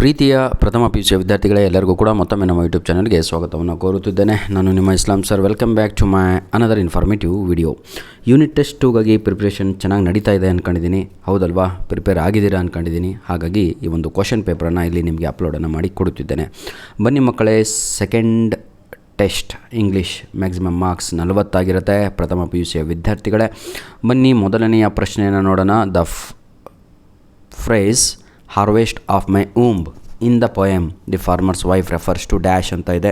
ಪ್ರೀತಿಯ ಪ್ರಥಮ PUC ವಿದ್ಯಾರ್ಥಿಗಳೇ, ಎಲ್ಲರಿಗೂ ಕೂಡ ಮತ್ತೊಮ್ಮೆ ನಮ್ಮ ಯೂಟ್ಯೂಬ್ ಚಾನಲ್ಗೆ ಸ್ವಾಗತವನ್ನು ಕೋರುತ್ತಿದ್ದೇನೆ. ನಾನು ನಿಮ್ಮ Islam sir. Welcome back to my another informative video. Unit test 2ಗಾಗಿ ಪ್ರಿಪ್ರೇಷನ್ ಚೆನ್ನಾಗಿ ನಡೀತಾ ಇದೆ ಅಂದ್ಕೊಂಡಿದ್ದೀನಿ. ಹೌದಲ್ವಾ? ಪ್ರಿಪೇರ್ ಆಗಿದ್ದೀರಾ ಅಂದ್ಕೊಂಡಿದ್ದೀನಿ. ಹಾಗಾಗಿ ಈ ಒಂದು ಕ್ವಶನ್ ಪೇಪರನ್ನು ಇಲ್ಲಿ ನಿಮಗೆ ಅಪ್ಲೋಡನ್ನು ಮಾಡಿ ಕೊಡುತ್ತಿದ್ದೇನೆ. ಬನ್ನಿ ಮಕ್ಕಳೇ, second test English maximum marks 40 ಆಗಿರುತ್ತೆ ಪ್ರಥಮ PUC ವಿದ್ಯಾರ್ಥಿಗಳೇ. ಬನ್ನಿ ಮೊದಲನೆಯ ಪ್ರಶ್ನೆಯನ್ನು ನೋಡೋಣ. The phrase harvest of my womb in the poem the farmer's wife refers to dash ಅಂತ ಇದೆ.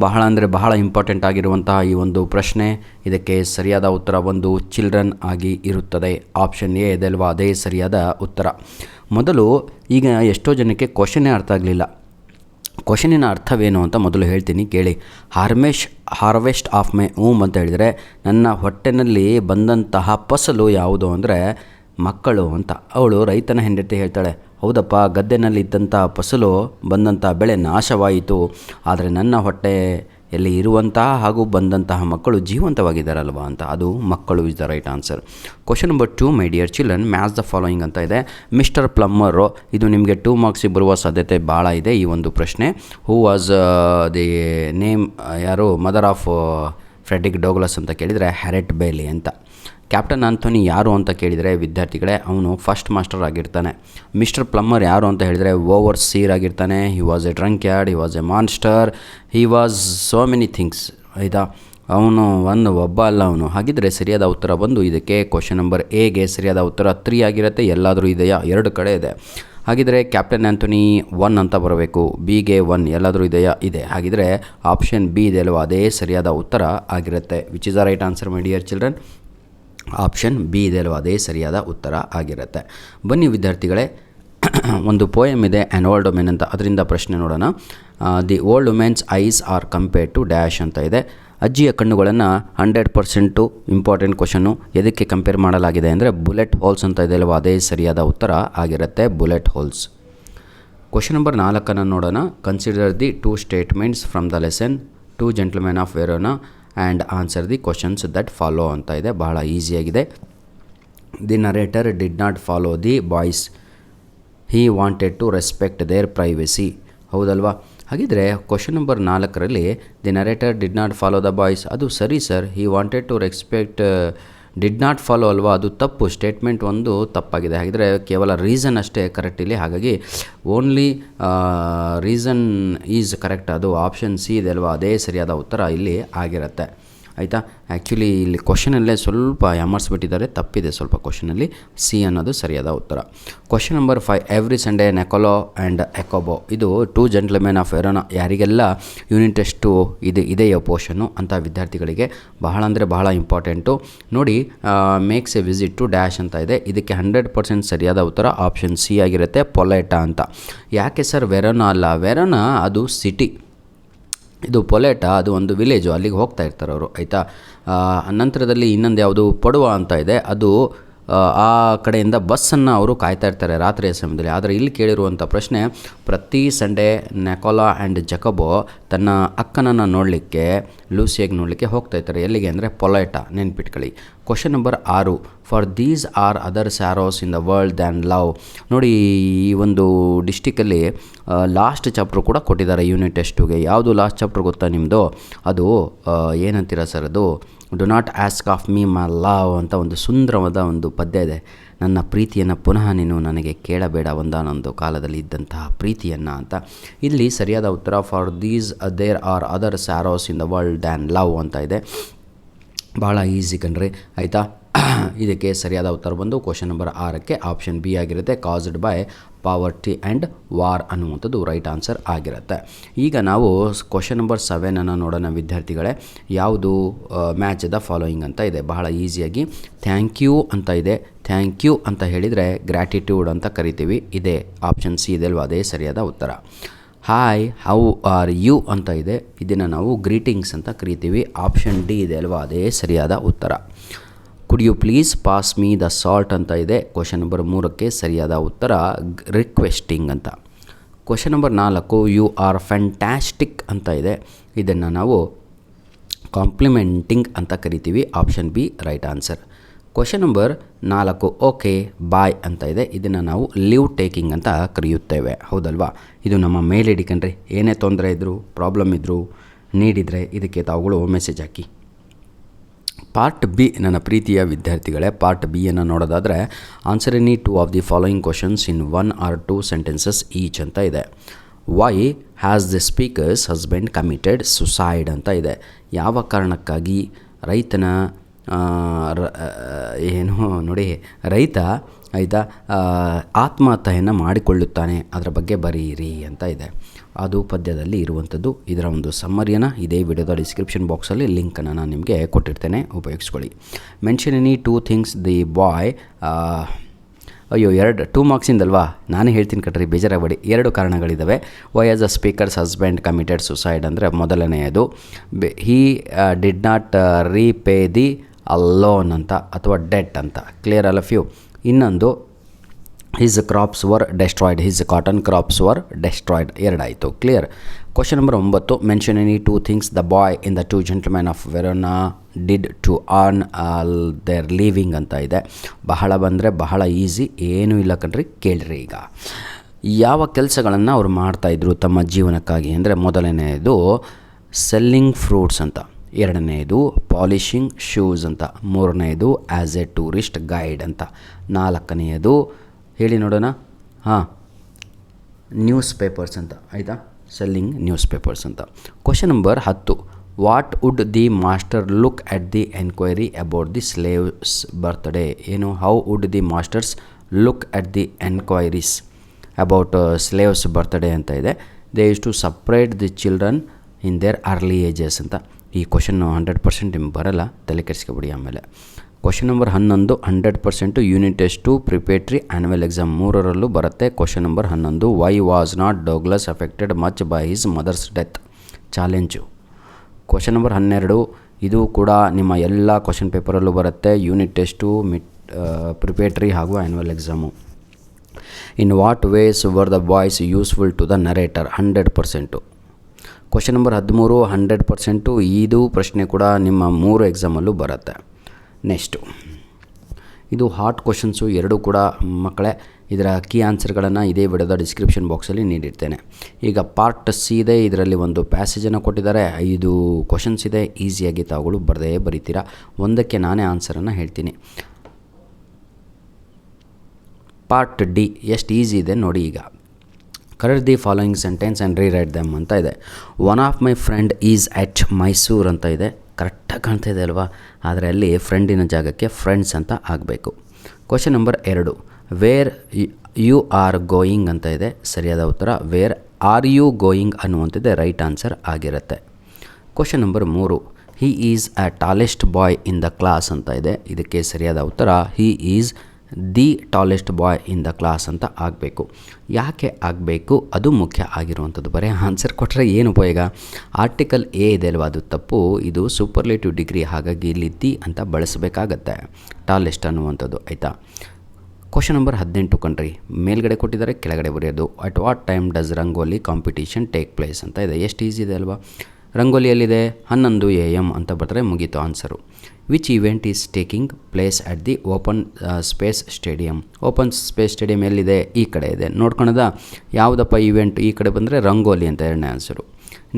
ಬಹಳ ಇಂಪಾರ್ಟೆಂಟ್ ಆಗಿರುವಂತಹ ಈ ಒಂದು ಪ್ರಶ್ನೆ. ಇದಕ್ಕೆ ಸರಿಯಾದ ಉತ್ತರ ಒಂದು ಚಿಲ್ಡ್ರನ್ ಆಗಿ ಇರುತ್ತದೆ. ಆಪ್ಷನ್ ಎ ಇದಲ್ವಾ, ಅದೇ ಸರಿಯಾದ ಉತ್ತರ. ಮೊದಲು ಈಗ ಎಷ್ಟೋ ಜನಕ್ಕೆ ಕ್ವಶನ್ನೇ ಅರ್ಥ ಆಗಲಿಲ್ಲ. ಕ್ವಶನಿನ ಅರ್ಥವೇನು ಅಂತ ಮೊದಲು ಹೇಳ್ತೀನಿ, ಕೇಳಿ. ಹಾರ್ವೆಸ್ಟ್ ಆಫ್ ಮೈ ಊಂಬ್ ಅಂತ ಹೇಳಿದರೆ ನನ್ನ ಹೊಟ್ಟೆನಲ್ಲಿ ಬಂದಂತಹ ಫಸಲು ಯಾವುದು ಅಂದರೆ ಮಕ್ಕಳು ಅಂತ. ಅವಳು ರೈತನ ಹೆಂಡತಿ ಹೇಳ್ತಾಳೆ, ಹೌದಪ್ಪ, ಗದ್ದೆನಲ್ಲಿ ಇದ್ದಂಥ ಫಸಲು ಬಂದಂಥ ಬೆಳೆ ನಾಶವಾಯಿತು, ಆದರೆ ನನ್ನ ಹೊಟ್ಟೆಯಲ್ಲಿ ಇರುವಂತಹ ಹಾಗೂ ಬಂದಂತಹ ಮಕ್ಕಳು ಜೀವಂತವಾಗಿದ್ದಾರಲ್ವ ಅಂತ. ಅದು ಮಕ್ಕಳು is the right answer. Question number 2, my dear children, match the following ಅಂತ ಇದೆ. ಮಿಸ್ಟರ್ ಪ್ಲಮ್ಮರು, ಇದು ನಿಮಗೆ 2 ಮಾರ್ಕ್ಸಿಗೆ ಬರುವ ಸಾಧ್ಯತೆ ಭಾಳ ಇದೆ ಈ ಒಂದು ಪ್ರಶ್ನೆ. ಹೂ ವಾಸ್ ದಿ ನೇಮ್, ಯಾರು ಮದರ್ ಆಫ್ ಫ್ರೆಡ್ರಿಕ್ ಡೋಗ್ಲಸ್ ಅಂತ ಕೇಳಿದರೆ ಹ್ಯಾರೆಟ್ ಬೇಲಿ ಅಂತ. ಕ್ಯಾಪ್ಟನ್ ಆಂಥೋನಿ ಯಾರು ಅಂತ ಕೇಳಿದರೆ ವಿದ್ಯಾರ್ಥಿಗಳೇ, ಅವನು ಫಸ್ಟ್ ಮಾಸ್ಟರ್ ಆಗಿರ್ತಾನೆ. ಮಿಸ್ಟರ್ ಪ್ಲಮ್ಮರ್ ಯಾರು ಅಂತ ಹೇಳಿದರೆ ಓವರ್ ಸೀರ್ ಆಗಿರ್ತಾನೆ. He was A drunk yard, he was A monster, he was so many things. ಆಯಿತಾ, ಅವನು ಒಬ್ಬ ಅಲ್ಲ ಅವನು. ಹಾಗಿದ್ದರೆ ಸರಿಯಾದ ಉತ್ತರ ಬಂದು ಇದಕ್ಕೆ ಕ್ವಶನ್ ನಂಬರ್ ಎಗೆ ಸರಿಯಾದ ಉತ್ತರ 3 ಆಗಿರುತ್ತೆ. ಎಲ್ಲಾದರೂ ಇದೆಯಾ? 2 ಕಡೆ ಇದೆ. ಹಾಗಿದ್ರೆ ಕ್ಯಾಪ್ಟನ್ ಆಂಥೋನಿ 1 ಅಂತ ಬರಬೇಕು. ಬಿಗೆ 1 ಎಲ್ಲಾದರೂ ಇದೆಯಾ? ಇದೆ. ಹಾಗಿದ್ರೆ ಆಪ್ಷನ್ ಬಿ ಇದೆ ಅಲ್ವಾ, ಅದೇ ಸರಿಯಾದ ಉತ್ತರ ಆಗಿರುತ್ತೆ. Which is the right answer my dear children? Option B ಇದೆ ಅಲ್ವಾ, ಅದೇ ಸರಿಯಾದ ಉತ್ತರ ಆಗಿರುತ್ತೆ. ಬನ್ನಿ ವಿದ್ಯಾರ್ಥಿಗಳೇ, ಒಂದು ಪೋಯಮ್ ಇದೆ ಆ್ಯನ್ ಓಲ್ಡ್ ವುಮೆನ್ ಅಂತ, ಅದರಿಂದ ಪ್ರಶ್ನೆ ನೋಡೋಣ. The old women's eyes are compared to dash ಅಂತ ಇದೆ. ಅಜ್ಜಿಯ ಕಣ್ಣುಗಳನ್ನು 100% ಇಂಪಾರ್ಟೆಂಟ್ ಕ್ವಶನ್ನು. ಎದಕ್ಕೆ ಕಂಪೇರ್ ಮಾಡಲಾಗಿದೆ ಅಂದರೆ ಬುಲೆಟ್ ಹೋಲ್ಸ್ ಅಂತ ಇದೆ ಅಲ್ವಾ, ಅದೇ ಸರಿಯಾದ ಉತ್ತರ ಆಗಿರುತ್ತೆ, ಬುಲೆಟ್ ಹೋಲ್ಸ್. ಕ್ವಶನ್ ನಂಬರ್ 4 ನೋಡೋಣ. Consider the 2 statements from the lesson 2 gentlemen of Verona and answer the questions that follow ಅಂತ ಇದೆ. ಬಹಳ ಈಸಿಯಾಗಿದೆ. The narrator did not follow the boys, he wanted to respect their privacy. ಹೌದಲ್ವಾ? ಹಾಗಿದ್ರೆ question number 4ರಲ್ಲಿ the narrator did not follow the boys, ಅದು ಸರಿ sir. He wanted to respect did not follow ಅಲ್ವಾ, ಅದು ತಪ್ಪು. ಸ್ಟೇಟ್ಮೆಂಟ್ ಒಂದು ತಪ್ಪಾಗಿದೆ. ಹಾಗಿದ್ರೆ ಕೇವಲ ರೀಸನ್ ಅಷ್ಟೇ ಕರೆಕ್ಟ್ ಇಲ್ಲಿ. ಹಾಗಾಗಿ ಓನ್ಲಿ ರೀಸನ್ ಈಸ್ ಕರೆಕ್ಟ್. ಅದು ಆಪ್ಷನ್ ಸಿ ಇದೆ ಅಲ್ವಾ, ಅದೇ ಸರಿಯಾದ ಉತ್ತರ ಇಲ್ಲಿ ಆಗಿರುತ್ತೆ. ಆಯಿತಾ? ಆ್ಯಕ್ಚುಲಿ ಇಲ್ಲಿ ಕ್ವಶನಲ್ಲೇ ಸ್ವಲ್ಪ ಯಾಮರ್ಸ್ಬಿಟ್ಟಿದ್ದಾರೆ, ತಪ್ಪಿದೆ ಸ್ವಲ್ಪ ಕ್ವಶನಲ್ಲಿ. ಸಿ ಅನ್ನೋದು ಸರಿಯಾದ ಉತ್ತರ. Question number 5, every Sunday Nicola and Jacopo, ಇದು 2 ಜೆಂಟಲ್ಮೆನ್ ಆಫ್ ವೆರೋನಾ. ಯಾರಿಗೆಲ್ಲ ಯೂನಿಟ್ ಟೆಸ್ಟು ಇದೆಯೋ ಪೋರ್ಷನ್ನು ಅಂತ ವಿದ್ಯಾರ್ಥಿಗಳಿಗೆ ಬಹಳ ಇಂಪಾರ್ಟೆಂಟು. ನೋಡಿ, makes a visit to dash ಅಂತ ಇದೆ. ಇದಕ್ಕೆ 100% ಸರಿಯಾದ ಉತ್ತರ ಆಪ್ಷನ್ ಸಿ ಆಗಿರುತ್ತೆ, ಪೊಲೆಟಾ ಅಂತ. ಯಾಕೆ ಸರ್ ವೆರೋನಾ ಅಲ್ಲ? ವೆರೋನಾ ಅದು ಸಿಟಿ, ಇದು ಪೊಲೆಟಾ ಅದು ಒಂದು ವಿಲೇಜು, ಅಲ್ಲಿಗೆ ಹೋಗ್ತಾ ಇರ್ತಾರೆ ಅವರು. ಆಯಿತಾ? ನಂತರದಲ್ಲಿ ಇನ್ನೊಂದು ಯಾವುದು ಪಡುವ ಅಂತ ಇದೆ, ಅದು ಆ ಕಡೆಯಿಂದ ಬಸ್ಸನ್ನು ಅವರು ಕಾಯ್ತಾ ಇರ್ತಾರೆ ರಾತ್ರಿಯ ಸಮಯದಲ್ಲಿ. ಆದರೆ ಇಲ್ಲಿ ಕೇಳಿರುವಂಥ ಪ್ರಶ್ನೆ, ಪ್ರತಿ ಸಂಡೇ ನೆಕೋಲಾ ಆ್ಯಂಡ್ ಜಕಬೋ ತನ್ನ ಅಕ್ಕನನ್ನು ನೋಡಲಿಕ್ಕೆ, ಲೂಸಿಯಾಗಿ ನೋಡಲಿಕ್ಕೆ ಹೋಗ್ತಾ ಇರ್ತಾರೆ. ಎಲ್ಲಿಗೆ ಅಂದರೆ ಪೊಲೆಟಾ, ನೆನ್ಪಿಟ್ಕೊಳ್ಳಿ. Question number 6, for these are other sorrows in the world than love. ನೋಡಿ, ಈ ಒಂದು ಡಿಸ್ಟಿಕಲ್ಲಿ ಲಾಸ್ಟ್ ಚಾಪ್ಟ್ರು ಕೂಡ ಕೊಟ್ಟಿದ್ದಾರೆ ಯೂನಿಟ್ ಟೆಸ್ಟುಗೆ. ಯಾವುದು ಲಾಸ್ಟ್ ಚಾಪ್ಟ್ರ್ ಗೊತ್ತಾ ನಿಮ್ಮದು? ಅದು ಏನಂತೀರ ಸರ್, ಅದು do not ask of me my love ಅಂತ ಒಂದು ಸುಂದರವಾದ ಒಂದು ಪದ್ಯ ಇದೆ. ನನ್ನ ಪ್ರೀತಿಯನ್ನು ಪುನಃ ನೀನು ನನಗೆ ಕೇಳಬೇಡ, ಒಂದಾನೊಂದು ಕಾಲದಲ್ಲಿ ಇದ್ದಂತಹ ಪ್ರೀತಿಯನ್ನು ಅಂತ. ಇಲ್ಲಿ ಸರಿಯಾದ ಉತ್ತರ for these there are other sorrows in the world than love ಅಂತ ಇದೆ. ಭಾಳ ಈಸಿ ಕಣ್ರಿ. ಆಯಿತಾ? ಇದಕ್ಕೆ ಸರಿಯಾದ ಉತ್ತರ ಬಂದು ಕ್ವಶನ್ ನಂಬರ್ 6ಕ್ಕೆ ಆಪ್ಷನ್ ಬಿ ಆಗಿರುತ್ತೆ, caused by poverty and war ಅನ್ನುವಂಥದ್ದು ರೈಟ್ ಆನ್ಸರ್ ಆಗಿರುತ್ತೆ. ಈಗ ನಾವು ಕ್ವಶನ್ ನಂಬರ್ 7 ನೋಡೋಣ ವಿದ್ಯಾರ್ಥಿಗಳೇ. ಯಾವುದು ಮ್ಯಾಚ್ ದ ಫಾಲೋಯಿಂಗ್ ಅಂತ ಇದೆ. ಬಹಳ ಈಸಿಯಾಗಿ ಥ್ಯಾಂಕ್ ಯು ಅಂತ ಇದೆ. ಥ್ಯಾಂಕ್ ಯು ಅಂತ ಹೇಳಿದರೆ ಗ್ರ್ಯಾಟಿಟ್ಯೂಡ್ ಅಂತ ಕರಿತೀವಿ. ಇದೆ ಆಪ್ಷನ್ ಸಿ ಇದೆ ಅಲ್ವಾ, ಅದೇ ಸರಿಯಾದ ಉತ್ತರ. ಹಾಯ್, ಹೌ ಆರ್ ಯು ಅಂತ ಇದೆ. ಇದನ್ನು ನಾವು ಗ್ರೀಟಿಂಗ್ಸ್ ಅಂತ ಕರಿತೀವಿ. ಆಪ್ಷನ್ ಡಿ ಇದೆ ಅಲ್ವಾ, ಅದೇ ಸರಿಯಾದ ಉತ್ತರ. Could you please pass me the salt ಅಂತ ಇದೆ. ಕ್ವಶನ್ ನಂಬರ್ 3ಕ್ಕೆ ಸರಿಯಾದ ಉತ್ತರ ರಿಕ್ವೆಸ್ಟಿಂಗ್ ಅಂತ. Question number 4, you are fantastic ಅಂತ ಇದೆ. ಇದನ್ನು ನಾವು ಕಾಂಪ್ಲಿಮೆಂಟಿಂಗ್ ಅಂತ ಕರಿತೀವಿ. Option B right answer. Question number 4 okay bye ಅಂತ ಇದೆ. ಇದನ್ನು ನಾವು ಲೀವ್ ಟೇಕಿಂಗ್ ಅಂತ ಕರೆಯುತ್ತೇವೆ, ಹೌದಲ್ವಾ? ಇದು ನಮ್ಮ ಮೇಲ್ ಐ ಡಿ ಕಣ್ರಿ. ಏನೇ ತೊಂದರೆ ಇದ್ದರೂ, ಪ್ರಾಬ್ಲಮ್ ಇದ್ದರೂ, ನೀಡಿದರೆ ಇದಕ್ಕೆ ತಾವುಗಳು ಮೆಸೇಜ್ ಹಾಕಿ. ಪಾರ್ಟ್ ಬಿ ನನ್ನ ಪ್ರೀತಿಯ ವಿದ್ಯಾರ್ಥಿಗಳೇ, ಪಾರ್ಟ್ ಬಿಯನ್ನು ನೋಡೋದಾದರೆ answer any 2 of the following questions in 1 or 2 sentences each ಅಂತ ಇದೆ. Why has the speaker's husband committed suicide ಅಂತ ಇದೆ. ಯಾವ ಕಾರಣಕ್ಕಾಗಿ ರೈತನ ರೈತ ಆಯಿತಾ ಆತ್ಮಹತ್ಯೆಯನ್ನು ಮಾಡಿಕೊಳ್ಳುತ್ತಾನೆ, ಅದರ ಬಗ್ಗೆ ಬರೀರಿ ಅಂತ ಇದೆ. ಅದು ಪದ್ಯದಲ್ಲಿ ಇರುವಂಥದ್ದು. ಇದರ ಒಂದು ಸಮ್ಮರಿಯನ್ನು ಇದೇ ವಿಡಿಯೋದ ಡಿಸ್ಕ್ರಿಪ್ಷನ್ ಬಾಕ್ಸಲ್ಲಿ ಲಿಂಕನ್ನು ನಾನು ನಿಮಗೆ ಕೊಟ್ಟಿರ್ತೇನೆ, ಉಪಯೋಗಿಸ್ಕೊಳ್ಳಿ. Mention any 2 things the boy ಅಯ್ಯೋ 2 ಮಾರ್ಕ್ಸಿಂದಲ್ವಾ, ನಾನೇ ಹೇಳ್ತೀನಿ ಕಣ್ರಿ, ಬೇಜಾರಾಗಬೇಡಿ. 2 ಕಾರಣಗಳಿದ್ದಾವೆ. Why as a speakers husband committed suicide ಅಂದರೆ ಮೊದಲನೆಯದು he did not repay the loan ಅಂತ ಅಥವಾ ಡೆಟ್ ಅಂತ. Clear all of you. ಇನ್ನೊಂದು his crops were destroyed, his cotton crops were destroyed. 2 ಆಯಿತು. Clear. Question number 9 mention any 2 things the boy in the 2 gentlemen of Verona did to earn their living ಅಂತ ಇದೆ. ಬಹಳ ಬಂದರೆ ಬಹಳ easy, ಏನೂ ಇಲ್ಲ ಕಣ್ರಿ, ಕೇಳ್ರಿ. ಈಗ ಯಾವ ಕೆಲಸಗಳನ್ನು ಅವ್ರು ಮಾಡ್ತಾಯಿದ್ರು ತಮ್ಮ ಜೀವನಕ್ಕಾಗಿ ಅಂದರೆ ಮೊದಲನೆಯದು ಸೆಲ್ಲಿಂಗ್ ಫ್ರೂಟ್ಸ್ ಅಂತ, 2ನೇದು ಪಾಲಿಷಿಂಗ್ ಶೂಸ್ ಅಂತ, 3ನೇದು ಆ್ಯಸ್ ಎ ಟೂರಿಸ್ಟ್ ಗೈಡ್ ಅಂತ, 4ನೇದು ಹೇಳಿ ನೋಡೋಣ, ನ್ಯೂಸ್ ಪೇಪರ್ಸ್ ಅಂತ. ಆಯಿತಾ? ಸೆಲ್ಲಿಂಗ್ ನ್ಯೂಸ್ ಪೇಪರ್ಸ್ ಅಂತ. Question number 10 what would the master look at the enquiry about the slaves birthday. ಏನು? How would the masters look at the enquiries about slaves birthday ಅಂತ ಇದೆ. They use to separate the children in their early ages ಅಂತ. ಈ ಕ್ವಶನ್ನು 100% ನಿಮ್ಗೆ ಬರೋಲ್ಲ, ತಲೆ ಕೆಡಿಸ್ಕೊಬಿಡಿ. ಆಮೇಲೆ question number 11 100% unit test 2 preparatory annual exam 3ರಲ್ಲೂ ಬರುತ್ತೆ. Question number 11 why was not Douglas affected much by his mother's death challenge. Question number 12 ಇದು ಕೂಡ ನಿಮ್ಮ ಎಲ್ಲ ಕ್ವಶನ್ ಪೇಪರಲ್ಲೂ ಬರುತ್ತೆ, ಯೂನಿಟ್ ಟೆಸ್ಟು, ಪ್ರಿಪೇಟ್ರಿ ಹಾಗೂ annual exam. In what ways were the boys useful to the narrator 100%. Question number 13 100% ಇದು ಪ್ರಶ್ನೆ ಕೂಡ ನಿಮ್ಮ 3 ಎಕ್ಸಾಮಲ್ಲೂ ಬರುತ್ತೆ. ನೆಕ್ಸ್ಟು ಇದು ಹಾಟ್ ಕ್ವಶನ್ಸು 2 ಕೂಡ ಮಕ್ಕಳೇ. ಇದರ ಕೀ ಆನ್ಸರ್ಗಳನ್ನು ಇದೇ ವಿಡಿಯೋದ ಡಿಸ್ಕ್ರಿಪ್ಷನ್ ಬಾಕ್ಸಲ್ಲಿ ನೀಡಿರ್ತೇನೆ. ಈಗ ಪಾರ್ಟ್ ಸಿ ಇದೆ, ಇದರಲ್ಲಿ ಒಂದು ಪ್ಯಾಸೇಜನ್ನು ಕೊಟ್ಟಿದ್ದಾರೆ, 5 ಕ್ವಶನ್ಸ್ ಇದೆ. ಈಸಿಯಾಗಿ ತಾವುಗಳು ಬರೀತೀರಾ. ಒಂದಕ್ಕೆ ನಾನೇ ಆನ್ಸರನ್ನು ಹೇಳ್ತೀನಿ. ಪಾರ್ಟ್ ಡಿ ಎಷ್ಟು ಈಸಿ ಇದೆ ನೋಡಿ. ಈಗ correct the following sentence and rewrite them ಅಂತ ಇದೆ. One of my friend is at Mysore ಅಂತ ಇದೆ. ಕರೆಕ್ಟಾಗಿ ಕಾಣ್ತಾ ಇದೆ ಅಲ್ವಾ? ಆದರೆ ಅಲ್ಲಿ ಫ್ರೆಂಡಿನ ಜಾಗಕ್ಕೆ ಫ್ರೆಂಡ್ಸ್ ಅಂತ ಆಗಬೇಕು. Question number 2 where you are going ಅಂತ ಇದೆ. ಸರಿಯಾದ ಉತ್ತರ ವೇರ್ ಆರ್ ಯು ಗೋಯಿಂಗ್ ಅನ್ನುವಂಥದ್ದೇ ರೈಟ್ ಆನ್ಸರ್ ಆಗಿರುತ್ತೆ. Question number 3 he is a tallest boy in the class ಅಂತ ಇದೆ. ಇದಕ್ಕೆ ಸರಿಯಾದ ಉತ್ತರ he is the tallest boy in the class ಅಂತ ಆಗಬೇಕು. ಯಾಕೆ ಆಗಬೇಕು ಅದು ಮುಖ್ಯ ಆಗಿರುವಂಥದ್ದು. ಬರೀ ಆನ್ಸರ್ ಕೊಟ್ಟರೆ ಏನು ಉಪಯೋಗ? ಆರ್ಟಿಕಲ್ ಎ ಇದೆ ಅಲ್ವಾ, ಅದು ತಪ್ಪು. ಇದು ಸೂಪರ್ಲೇಟಿವ್ ಡಿಗ್ರಿ, ಹಾಗಾಗಿ ಇಲ್ಲಿ ದಿ ಅಂತ ಬಳಸಬೇಕಾಗತ್ತೆ ಟಾಲೆಸ್ಟ್ ಅನ್ನುವಂಥದ್ದು. ಆಯಿತಾ? ಕ್ವಶನ್ ನಂಬರ್ 18 ಕಣ್ರಿ. ಮೇಲ್ಗಡೆ ಕೊಟ್ಟಿದ್ದಾರೆ, ಕೆಳಗಡೆ ಬರೆಯೋದು. At what time does rangoli competition take place ಅಂತ ಇದೆ. ಎಷ್ಟು ಈಸಿ ಇದೆ ಅಲ್ವಾ? ರಂಗೋಲಿಯಲ್ಲಿದೆ 11 AM ಅಂತ ಬರೆದ್ರೆ ಮುಗೀತು answer. Which event is taking place at the open space stadium. Open space stadium ಎಲ್ಲಿದೆ? ಈ ಕಡೆ ಇದೆ. ನೋಡ್ಕೊಳೋದ ಯಾವುದಪ್ಪ ಈವೆಂಟ್? ಈ ಕಡೆ ಬಂದರೆ ರಂಗೋಲಿ ಅಂತ 2ನೇ answer.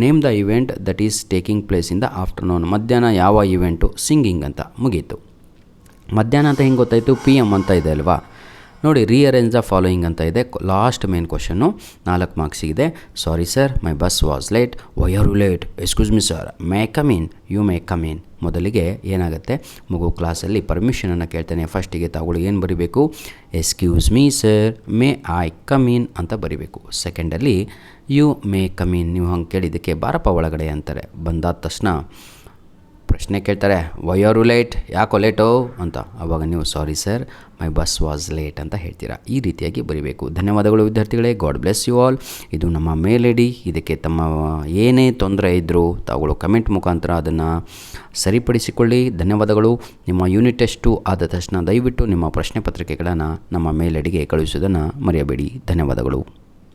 Name the event that is taking place in the afternoon. ಮಧ್ಯಾಹ್ನ ಯಾವ ಈವೆಂಟು? ಸಿಂಗಿಂಗ್ ಅಂತ. ಮುಗೀತು. ಮಧ್ಯಾಹ್ನ ಅಂತ ಹೆಂಗೆ ಗೊತ್ತಾಯಿತು? PM ಅಂತ ಇದೆ ಅಲ್ವಾ? ನೋಡಿ, ರೀಅರೇಂಜ್ ದ ಫಾಲೋಯಿಂಗ್ ಅಂತ ಇದೆ. ಲಾಸ್ಟ್ ಮೇನ್ ಕ್ವಶನ್ನು 4 ಮಾರ್ಕ್ಸಿಗಿದೆ. Sorry sir, my bus was late. Why are you late? Excuse me sir, may come in? You may come in. ಮೊದಲಿಗೆ ಏನಾಗುತ್ತೆ, ಮಗು ಕ್ಲಾಸಲ್ಲಿ ಪರ್ಮಿಷನನ್ನು ಕೇಳ್ತಾನೆ. ಫಸ್ಟಿಗೆ ತಾವುಗಳು ಏನು ಬರೀಬೇಕು? Excuse me sir, may I come in ಅಂತ ಬರೀಬೇಕು. ಸೆಕೆಂಡಲ್ಲಿ ಯು ಮೇ ಕಮ್ ಇನ್. ನೀವು ಹಂಗೆ ಕೇಳಿದ್ದಕ್ಕೆ ಬಾರಪ್ಪ ಒಳಗಡೆ ಅಂತಾರೆ. ಬಂದಾದ ತಕ್ಷಣ ಪ್ರಶ್ನೆ ಕೇಳ್ತಾರೆ, ವೈ ಆರ್ ಯು ಲೇಟ್? ಯಾಕೋ ಲೇಟೋ ಅಂತ. ಆವಾಗ ನೀವು sorry sir, my bus was late ಅಂತ ಹೇಳ್ತೀರಾ. ಈ ರೀತಿಯಾಗಿ ಬರೀಬೇಕು. ಧನ್ಯವಾದಗಳು ವಿದ್ಯಾರ್ಥಿಗಳೇ. God bless you all. ಇದು ನಮ್ಮ ಮೇಲ್ ಐ ಡಿ. ಇದಕ್ಕೆ ತಮ್ಮ ಏನೇ ತೊಂದರೆ ಇದ್ದರೂ ತಾವುಗಳು ಕಮೆಂಟ್ ಮುಖಾಂತರ ಅದನ್ನು ಸರಿಪಡಿಸಿಕೊಳ್ಳಿ. ಧನ್ಯವಾದಗಳು. ನಿಮ್ಮ ಯೂನಿಟ್ ಟೆಸ್ಟು ಆದ ತಕ್ಷಣ ದಯವಿಟ್ಟು ನಿಮ್ಮ ಪ್ರಶ್ನೆ ಪತ್ರಿಕೆಗಳನ್ನು ನಮ್ಮ ಮೇಲ್ ಐ ಡಿಗೆ ಕಳುಹಿಸೋದನ್ನು ಮರೆಯಬೇಡಿ. ಧನ್ಯವಾದಗಳು.